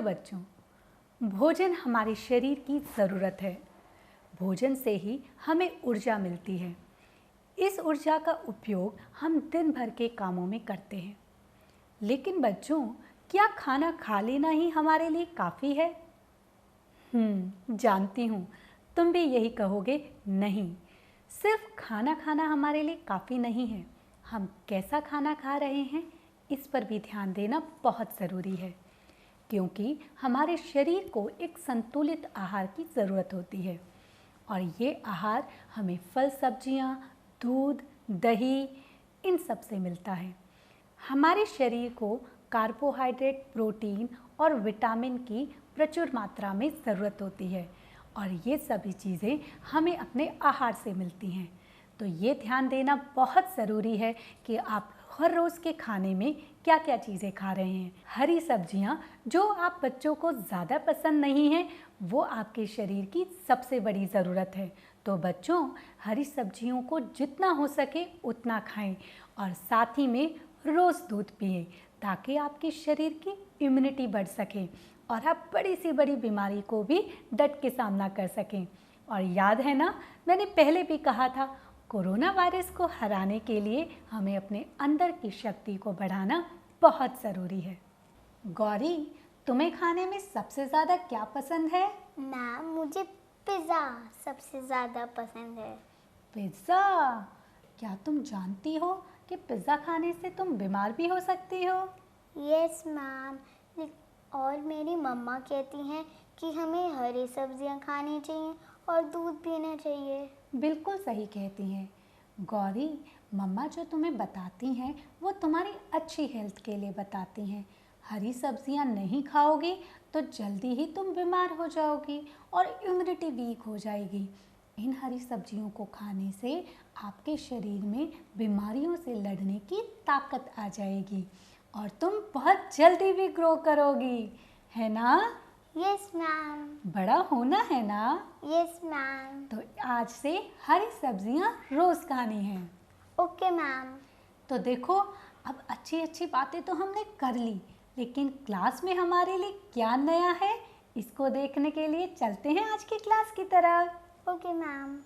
Hello बच्चों, भोजन हमारे शरीर की ज़रूरत है। भोजन से ही हमें ऊर्जा मिलती है। इस ऊर्जा का उपयोग हम दिन भर के कामों में करते हैं। लेकिन बच्चों, क्या खाना खा लेना ही हमारे लिए काफ़ी है? जानती हूँ तुम भी यही कहोगे, नहीं, सिर्फ खाना खाना हमारे लिए काफ़ी नहीं है। हम कैसा खाना खा रहे हैं, इस पर भी ध्यान देना बहुत ज़रूरी है, क्योंकि हमारे शरीर को एक संतुलित आहार की ज़रूरत होती है। और ये आहार हमें फल, सब्जियाँ, दूध, दही, इन सब से मिलता है। हमारे शरीर को कार्बोहाइड्रेट, प्रोटीन और विटामिन की प्रचुर मात्रा में ज़रूरत होती है, और ये सभी चीज़ें हमें अपने आहार से मिलती हैं। तो ये ध्यान देना बहुत ज़रूरी है कि आप हर रोज़ के खाने में क्या क्या चीज़ें खा रहे हैं। हरी सब्जियां, जो आप बच्चों को ज़्यादा पसंद नहीं हैं, वो आपके शरीर की सबसे बड़ी ज़रूरत है। तो बच्चों, हरी सब्जियों को जितना हो सके उतना खाएं, और साथ ही में रोज़ दूध पिएं, ताकि आपके शरीर की इम्यूनिटी बढ़ सके और आप बड़ी से बड़ी बीमारी को भी डट के सामना कर सकें। और याद है ना, मैंने पहले भी कहा था, कोरोना वायरस को हराने के लिए हमें अपने अंदर की शक्ति को बढ़ाना बहुत ज़रूरी है। गौरी, तुम्हें खाने में सबसे ज़्यादा क्या पसंद है? मैम, मुझे पिज़्ज़ा सबसे ज़्यादा पसंद है। पिज़्ज़ा? क्या तुम जानती हो कि पिज़्ज़ा खाने से तुम बीमार भी हो सकती हो? यस मैम, और मेरी मम्मा कहती हैं कि हमें हरी सब्जियां खानी चाहिए और दूध पीना चाहिए। बिल्कुल सही कहती हैं गौरी। मम्मा जो तुम्हें बताती हैं वो तुम्हारी अच्छी हेल्थ के लिए बताती हैं। हरी सब्जियां नहीं खाओगी तो जल्दी ही तुम बीमार हो जाओगी और इम्यूनिटी वीक हो जाएगी। इन हरी सब्जियों को खाने से आपके शरीर में बीमारियों से लड़ने की ताकत आ जाएगी और तुम बहुत जल्दी भी ग्रो करोगी, है ना? Yes ma'am. बड़ा होना है ना? Yes ma'am. तो आज से हरी सब्जियां रोज खानी हैं। Okay ma'am. तो देखो, अब अच्छी अच्छी बातें तो हमने कर ली, लेकिन क्लास में हमारे लिए क्या नया है, इसको देखने के लिए चलते हैं आज की क्लास की तरफ। Okay ma'am.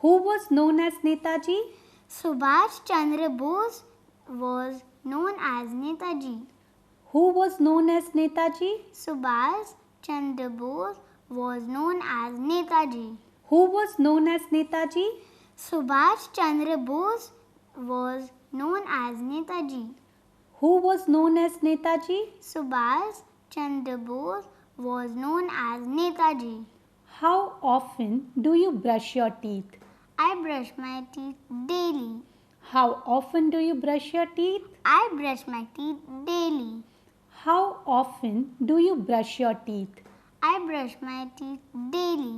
Who was known as Netaji? Subhash Chandra Bose was known as Netaji. Who was known as Netaji? Subhash Chandra Bose was known as Netaji. Who was known as Netaji? Subhash Chandra Bose was known as Netaji. Who was known as Netaji? Subhash Chandra Bose was known as Netaji. How often do you brush your teeth? I brush my teeth daily. How often do you brush your teeth? I brush my teeth daily. How often do you brush your teeth? I brush my teeth daily.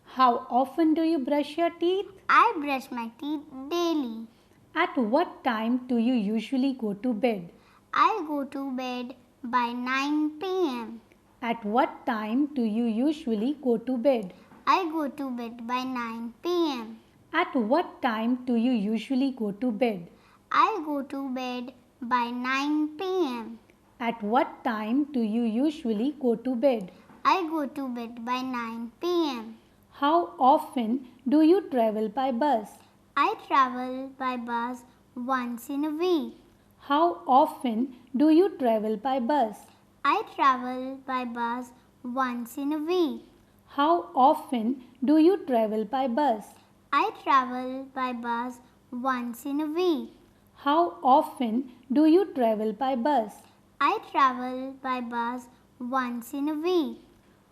How often do you brush your teeth? I brush my teeth daily. At what time do you usually go to bed? I go to bed by 9 p.m. At what time do you usually go to bed? I go to bed by 9 p.m. At what time do you usually go to bed? I go to bed by 9 p.m. At what time do you usually go to bed? I go to bed by 9 p.m. How often do you travel by bus? I travel by bus once in a week. How often do you travel by bus? I travel by bus once in a week. How often do you travel by bus? I travel by bus once in a week. How often do you travel by bus? I travel by bus once in a week.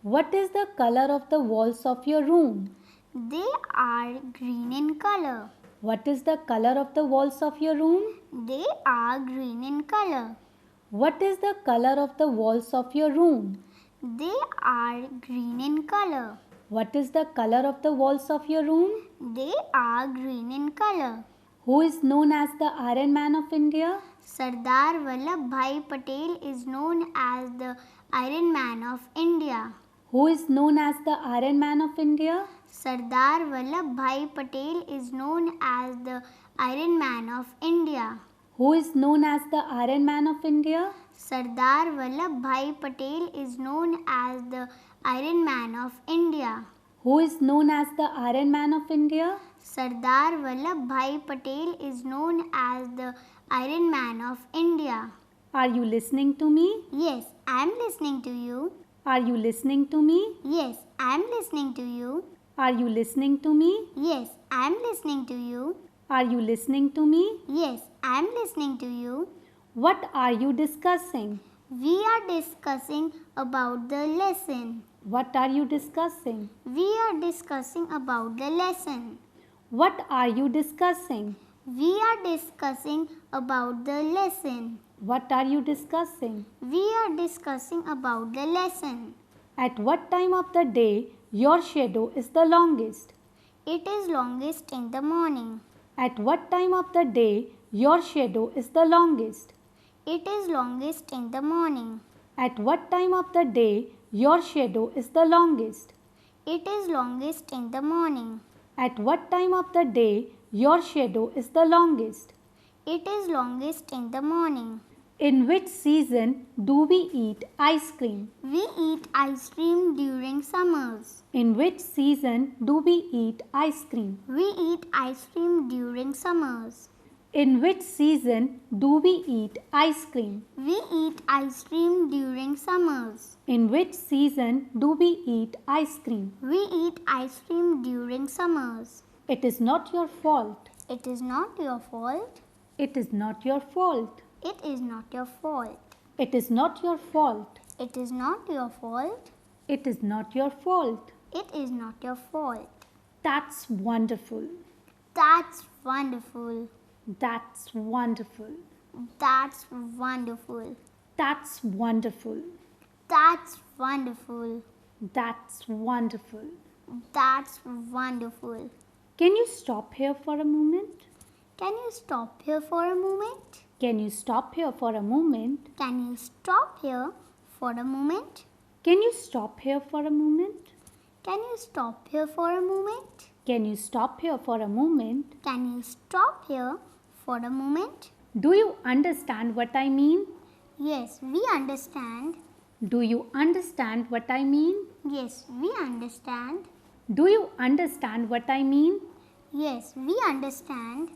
What is the color of the walls of your room? They are green in color. What is the color of the walls of your room? They are green in color. What is the color of the walls of your room? They are green in color. What is the color of the walls of your room? They are green in color. Who is known as the Iron Man of India? Sardar Vallabhbhai Patel is known as the Iron Man of India. Who is known as the Iron Man of India? Sardar Vallabhbhai Patel is known as the Iron Man of India. Who is known as the Iron Man of India? Sardar Vallabhbhai Patel is known as the Iron Man of India. Who is known as the Iron Man of India? Sardar Vallabhbhai Patel is known as the Iron Man of India. Are you listening to me? Yes, I am listening to you. Are you listening to me? Yes, I am listening to you. Are you listening to me? Yes, I am listening to you. Are you listening to me? Yes, I am listening to you. What are you discussing? We are discussing about the lesson. What are you discussing? We are discussing about the lesson. What are you discussing? We are discussing about the lesson. What are you discussing? We are discussing about the lesson. At what time of the day your shadow is the longest? It is longest in the morning. At what time of the day your shadow is the longest? It is longest in the morning. At what time of the day your shadow is the longest? It is longest in the morning. At what time of the day your shadow is the longest? It is longest in the morning. In which season do we eat ice cream? We eat ice cream during summers. In which season do we eat ice cream? We eat ice cream during summers. In which season do we eat ice cream? We eat ice cream during summers. In which season do we eat ice cream? We eat ice cream during summers. It is not your fault. It is not your fault. It is not your fault. It is not your fault. It is not your fault. It is not your fault. It is not your fault. It is not your fault. That's wonderful. That's wonderful. That's wonderful. That's wonderful. That's wonderful. That's wonderful. That's wonderful. That's wonderful. Can you stop here for a moment? Can you stop here for a moment? Can you stop here for a moment? Can you stop here for a moment? Can you stop here for a moment? Can you stop here for a moment? Can you stop here for a moment? Can you stop here for a moment? Do you understand what I mean? Yes, we understand. Do you understand what I mean? Yes, we understand. Do you understand what I mean? Yes, we understand.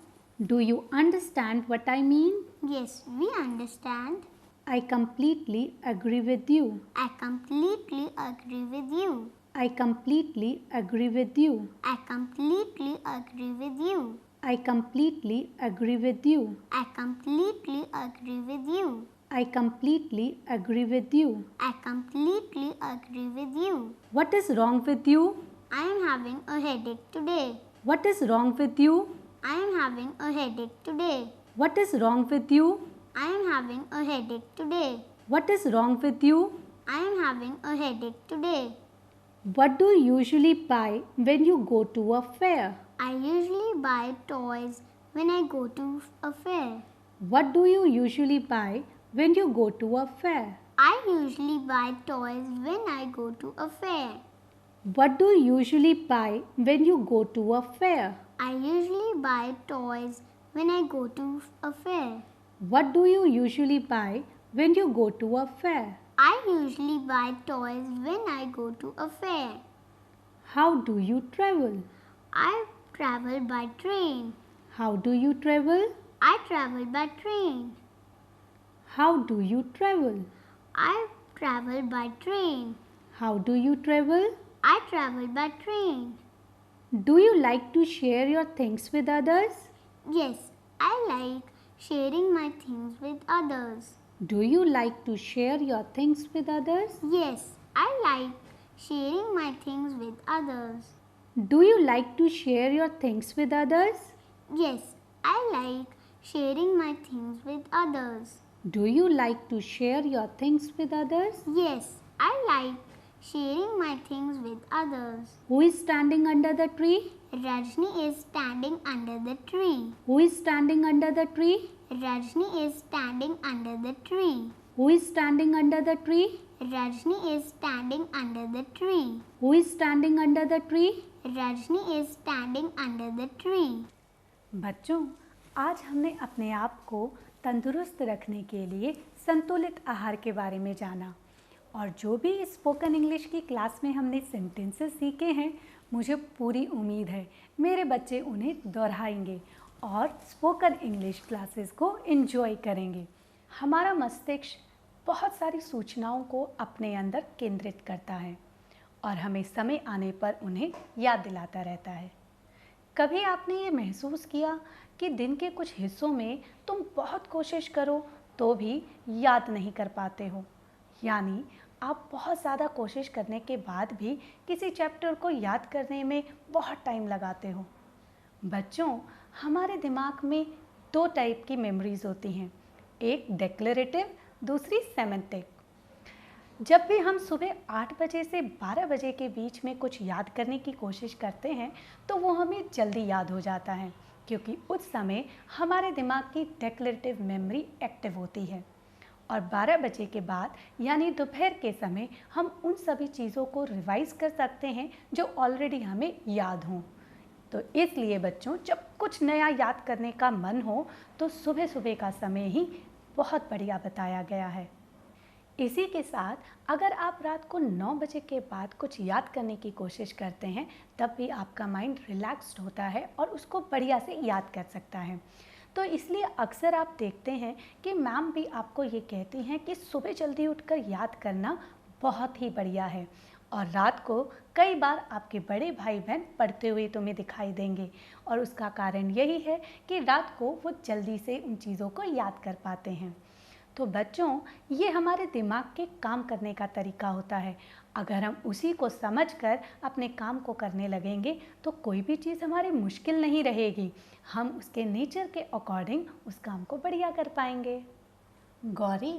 Do you understand what I mean? Yes, we understand. I completely agree with you. I completely agree with you. I completely agree with you. I completely agree with you. I completely agree with you. I completely agree with you. I completely agree with you. I completely agree with you. What is wrong with you? I am having a headache today. What is wrong with you? I am having a headache today. What is wrong with you? I am having a headache today. What is wrong with you? I am having a headache today. What do you usually buy when you go to a fair? I usually buy toys when I go to a fair. What do you usually buy when you go to a fair? I usually buy toys when I go to a fair. What do you usually buy when you go to a fair? I usually buy toys when I go to a fair. What do you usually buy when you go to a fair? I usually buy toys when I go to a fair. How do you travel? I travel by train. How do you travel? I travel by train. How do you travel? I travel by train. How do you travel? I travel by train. Do you like to share your things with others? Yes, I like sharing my things with others. Do you like to share your things with others? Yes, I like sharing my things with others. Do you like to share your things with others? Yes, I like sharing my things with others. Do you like to share your things with others? Yes, I like sharing my things with others. Who is standing under the tree? Rajni is standing under the tree. Who is standing under the tree? Rajni is standing under the tree. Who is standing under the tree? Rajni is standing under the tree. Who is standing under the tree? Rajni is standing under the tree. बच्चों, आज हमने अपने आप को तंदुरुस्त रखने के लिए संतुलित आहार के बारे में जाना। और जो भी स्पोकन इंग्लिश की क्लास में हमने सेंटेंसेस सीखे हैं, मुझे पूरी उम्मीद है मेरे बच्चे उन्हें दोहराएंगे और स्पोकन इंग्लिश क्लासेस को एंजॉय करेंगे। हमारा मस्तिष्क बहुत सारी सूचनाओं को अपने अंदर केंद्रित करता है और हमें समय आने पर उन्हें याद दिलाता रहता है। कभी आपने ये महसूस किया कि दिन के कुछ हिस्सों में तुम बहुत कोशिश करो तो भी याद नहीं कर पाते हो, यानी आप बहुत ज़्यादा कोशिश करने के बाद भी किसी चैप्टर को याद करने में बहुत टाइम लगाते हो। बच्चों, हमारे दिमाग में दो टाइप की मेमोरीज होती हैं, एक डिक्लेरेटिव, दूसरी सेमेंटिक। जब भी हम सुबह 8 बजे से 12 बजे के बीच में कुछ याद करने की कोशिश करते हैं तो वो हमें जल्दी याद हो जाता है, क्योंकि उस समय हमारे दिमाग की डिक्लेरेटिव मेमोरी एक्टिव होती है। और 12 बजे के बाद यानी दोपहर के समय हम उन सभी चीज़ों को रिवाइज कर सकते हैं जो ऑलरेडी हमें याद हों। तो इसलिए बच्चों, जब कुछ नया याद करने का मन हो तो सुबह सुबह का समय ही बहुत बढ़िया बताया गया है। इसी के साथ अगर आप रात को 9 बजे के बाद कुछ याद करने की कोशिश करते हैं तब भी आपका माइंड रिलैक्स्ड होता है और उसको बढ़िया से याद कर सकता है। तो इसलिए अक्सर आप देखते हैं कि मैम भी आपको ये कहती हैं कि सुबह जल्दी उठकर याद करना बहुत ही बढ़िया है। और रात को कई बार आपके बड़े भाई बहन पढ़ते हुए तुम्हें दिखाई देंगे और उसका कारण यही है कि रात को वो जल्दी से उन चीज़ों को याद कर पाते हैं। तो बच्चों, ये हमारे दिमाग के काम करने का तरीका होता है। अगर हम उसी को समझकर अपने काम को करने लगेंगे तो कोई भी चीज़ हमारी मुश्किल नहीं रहेगी, हम उसके नेचर के अकॉर्डिंग उस काम को बढ़िया कर पाएंगे। गौरी,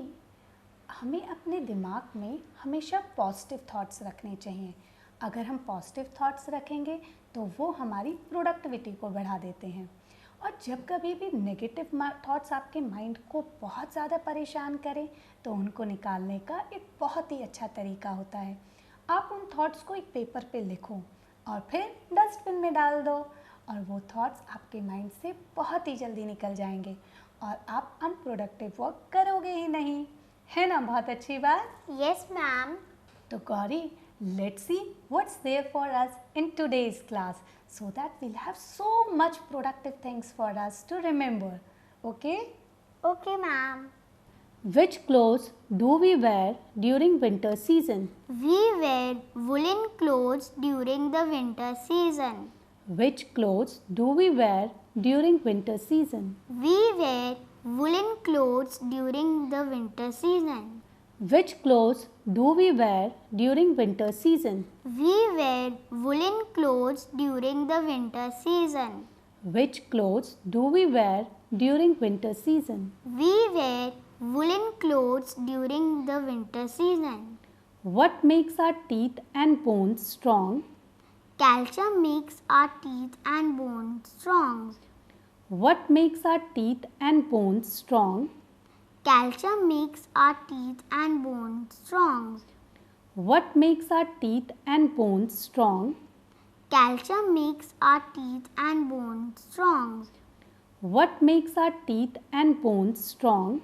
हमें अपने दिमाग में हमेशा पॉजिटिव थॉट्स रखने चाहिए। अगर हम पॉजिटिव थॉट्स रखेंगे तो वो हमारी प्रोडक्टिविटी को बढ़ा देते हैं। और जब कभी भी नेगेटिव थॉट्स आपके माइंड को बहुत ज़्यादा परेशान करें तो उनको निकालने का एक बहुत ही अच्छा तरीका होता है। आप उन थॉट्स को एक पेपर पे लिखो और फिर डस्टबिन में डाल दो और वो थॉट्स आपके माइंड से बहुत ही जल्दी निकल जाएंगे और आप अनप्रोडक्टिव वर्क करोगे ही नहीं। है ना बहुत अच्छी बात? Yes ma'am. तो Gauri, let's see what's there for us in today's class so that we'll have so much productive things for us to remember. Okay? Okay ma'am. Which clothes do we wear during winter season? We wear woolen clothes during the winter season. Which clothes do we wear during winter season? We wear woolen clothes during the winter season. Which clothes do we wear during winter season? We wear woolen clothes during the winter season. Which clothes do we wear during winter season? We wear woolen clothes during the winter season. What makes our teeth and bones strong? Calcium makes our teeth and bones strong. What makes our teeth and bones strong? Calcium makes our teeth and bones strong. What makes our teeth and bones strong? Calcium makes our teeth and bones strong. What makes our teeth and bones strong?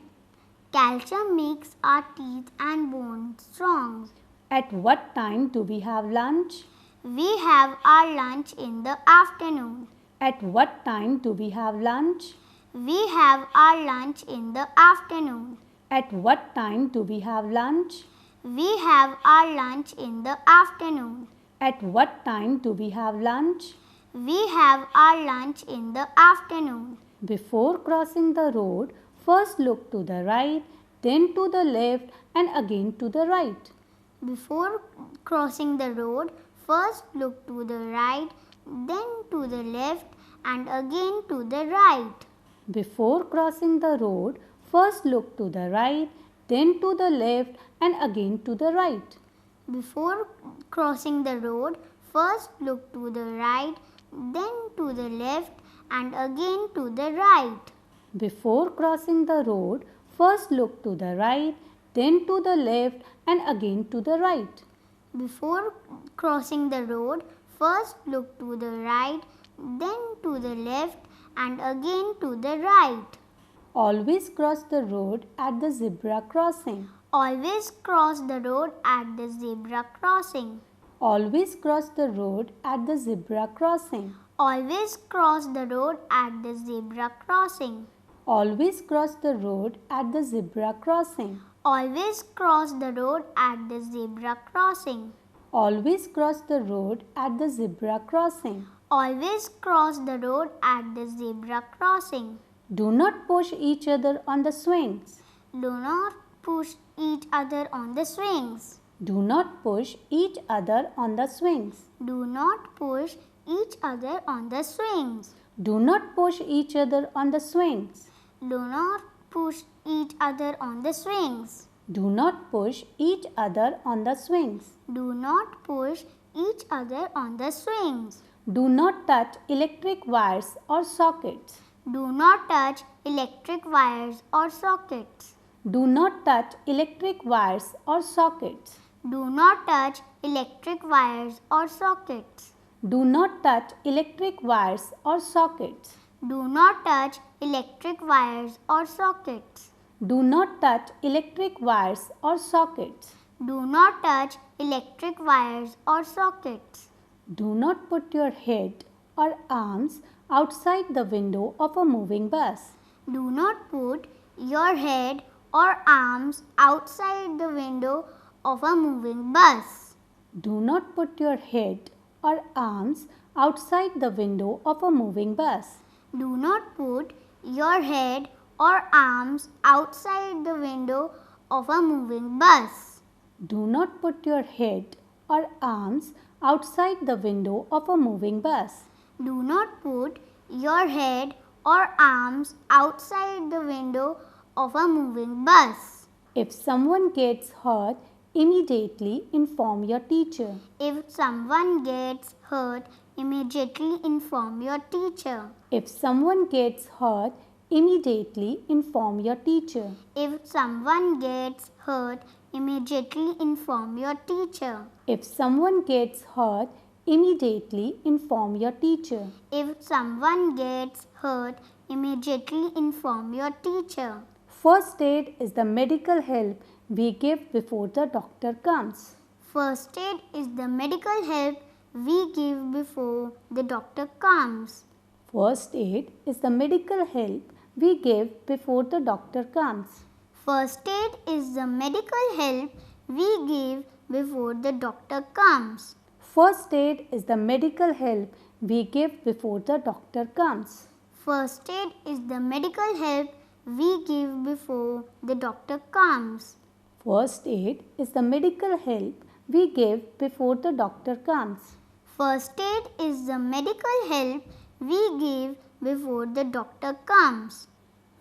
Calcium makes our teeth and bones strong. At what time do we have lunch? We have our lunch in the afternoon. At what time do we have lunch? We have our lunch in the afternoon. At what time do we have lunch? We have our lunch in the afternoon. At what time do we have lunch? We have our lunch in the afternoon. Before crossing the road, first look to the right, then to the left and again to the right. Before crossing the road, first look to the right, then to the left and again to the right. Before crossing the road, first look to the right, then to the left and again to the right. Before crossing the road, first look to the right, then to the left and again to the right. Before crossing the road, first look to the right, then to the left and again to the right. Before crossing the road, first look to the right, then to the left and again to the right. Always cross the road at the zebra crossing. Always cross the road at the zebra crossing. Always cross the road at the zebra crossing. Always cross the road at the zebra crossing. Always cross the road at the zebra crossing. Always cross the road at the zebra crossing. Always cross the road at the zebra crossing. Always cross the road at the zebra crossing. Do not push each other on the swings. Do not push each other on the swings. Do not push each other on the swings. Do not push each other on the swings. Do not push each other on the swings. Do not push each other on the swings. Do not push each other on the swings. Do not push each other on the swings. Do not touch electric wires or sockets. Do not touch electric wires or sockets. Do not touch electric wires or sockets. Do not touch electric wires or sockets. Do not touch electric wires or sockets. Do not touch electric wires or sockets. Do not touch electric wires or sockets. Do not touch electric wires or sockets. Do not put your head or arms outside the window of a moving bus. Do not put your head or arms outside the window of a moving bus. Do not put your head or arms outside the window of a moving bus. Do not put your head or arms outside the window of a moving bus. Do not put your head or arms outside the window of a moving bus. Do not put your head or arms outside the window of a moving bus. If someone gets hurt, immediately inform your teacher. If someone gets hurt, immediately inform your teacher. If someone gets hurt, immediately inform your teacher. If someone gets hurt, immediately inform your teacher. If someone gets hurt, immediately inform your teacher. If someone gets hurt, immediately inform your teacher. First aid is the medical help we give before the doctor comes. First aid is the medical help we give before the doctor comes. First aid is the medical help we give before the doctor comes. First aid is the medical help we give before the doctor comes. First aid is the medical help we give before the doctor comes. First aid is the medical help we give before the doctor comes. First aid is the medical help we give before the doctor comes. First aid is the medical help we give before the doctor comes.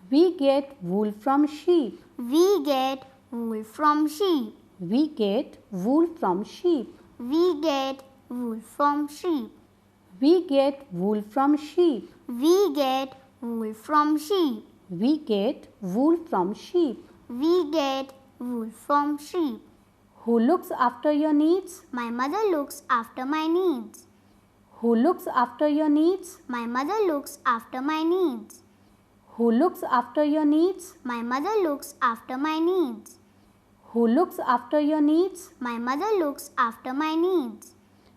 We get wool from sheep. We get wool from sheep. We get wool from sheep. We get wool from sheep. We get wool from sheep. We get wool from sheep. We get wool from sheep. We get wool from sheep. Who looks after your needs? My mother looks after my needs. Who looks after your needs? My mother looks after my needs. Who looks after your needs? My mother looks after my needs. Who looks after your needs? My mother looks after my needs.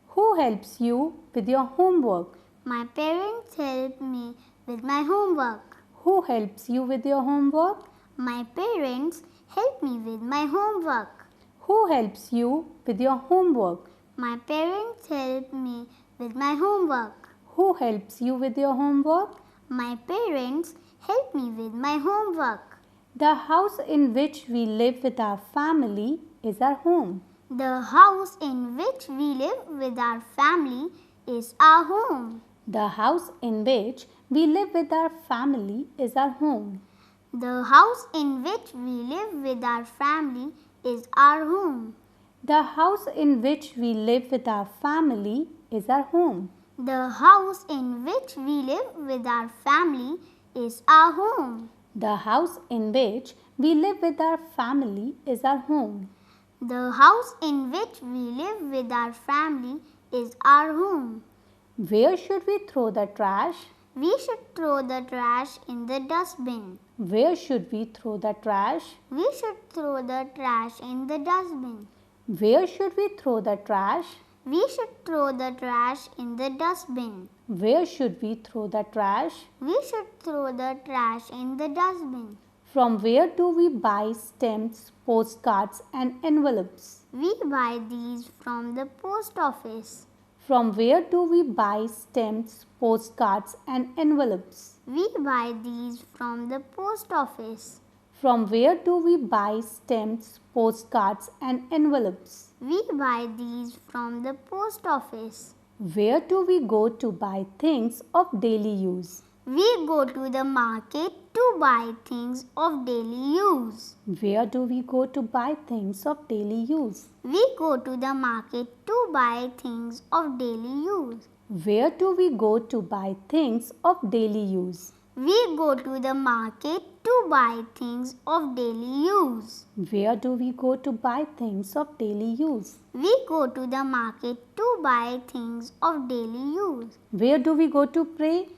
Who helps you with your homework? My parents help me with my homework. Who helps you with your homework? My parents help me with my homework. Who helps you with your homework? My parents help me with my homework. Who helps you with your homework? My parents help me with my homework. The house in which we live with our family is our home. The house in which we live with our family is our home. The house in which we live with our family is our home. The house in which we live with our family is our home. The house in which we live with our family is our home. The house in which we live with our family is our home. The house in which we live with our family is our home. The house in which we live with our family is our home. Where should we throw the trash? We should throw the trash in the dustbin. Where should we throw the trash? We should throw the trash in the dustbin. Where should we throw the trash? We should throw the trash in the dustbin. Where should we throw the trash? We should throw the trash in the dustbin. From where do we buy stamps, postcards and envelopes? We buy these from the post office. From where do we buy stamps, postcards and envelopes? We buy these from the post office. From where do we buy stamps, postcards and envelopes? We buy these from the post office. Where do we go to buy things of daily use? We go to the market to buy things of daily use. Where do we go to buy things of daily use? We go to the market to buy things of daily use. Where do we go to buy things of daily use? We go to the market to buy things of daily use. Where do we go to buy things of daily use? We go to the market to buy things of daily use. Where do we go to pray?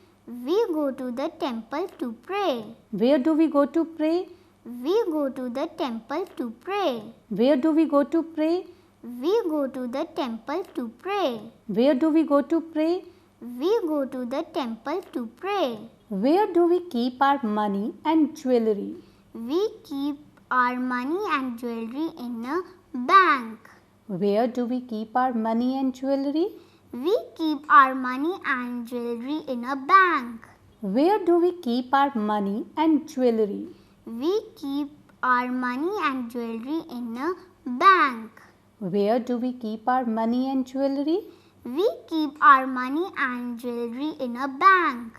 We go to the temple to pray. Where do we go to pray? We go to the temple to pray. Where do we go to pray? We go to the temple to pray. Where do we go to pray? We go to the temple to pray. Where do we keep our money and jewelry? We keep our money and jewelry in a bank. Where do we keep our money and jewelry? We keep our money and jewelry in a bank. Where do we keep our money and jewelry? We keep our money and jewelry in a bank. Where do we keep our money and jewelry? We keep our money and jewelry in a bank.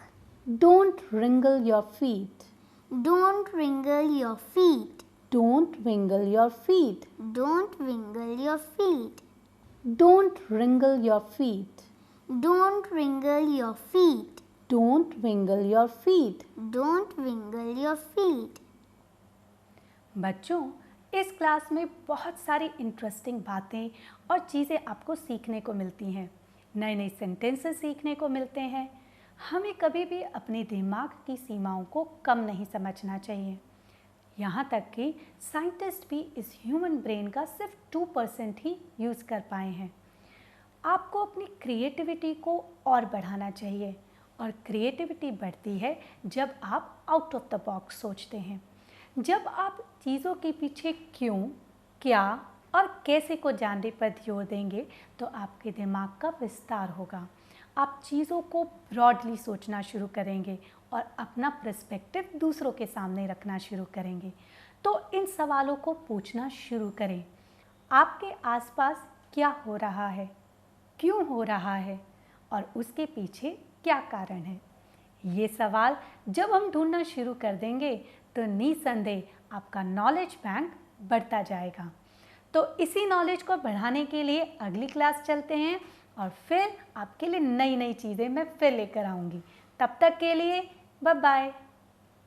Don't wrinkle your feet. Don't wrinkle your feet. Don't wrinkle your feet. Don't wrinkle your feet. Don't wrinkle your feet. Don't wrinkle your feet. Don't wrinkle your feet. Don't wrinkle your feet. बच्चों, इस class में बहुत सारी interesting बातें और चीज़ें आपको सीखने को मिलती हैं। नए नए सेंटेंसेस सीखने को मिलते हैं। हमें कभी भी अपने दिमाग की सीमाओं को कम नहीं समझना चाहिए। यहाँ तक कि साइंटिस्ट भी इस ह्यूमन ब्रेन का सिर्फ 2% ही यूज़ कर पाए हैं। आपको अपनी क्रिएटिविटी को और बढ़ाना चाहिए और क्रिएटिविटी बढ़ती है जब आप आउट ऑफ द बॉक्स सोचते हैं। जब आप चीज़ों के पीछे क्यों, क्या और कैसे को जानने पर जोर देंगे तो आपके दिमाग का विस्तार होगा। आप चीज़ों को ब्रॉडली सोचना शुरू करेंगे और अपना पर्सपेक्टिव दूसरों के सामने रखना शुरू करेंगे। तो इन सवालों को पूछना शुरू करें। आपके आसपास क्या हो रहा है, क्यों हो रहा है और उसके पीछे क्या कारण है। ये सवाल जब हम ढूंढना शुरू कर देंगे तो निसंदेह आपका नॉलेज बैंक बढ़ता जाएगा। तो इसी नॉलेज को बढ़ाने के लिए अगली क्लास चलते हैं और फिर आपके लिए नई नई चीज़ें मैं फिर लेकर आऊँगी। तब तक के लिए बाय बाय।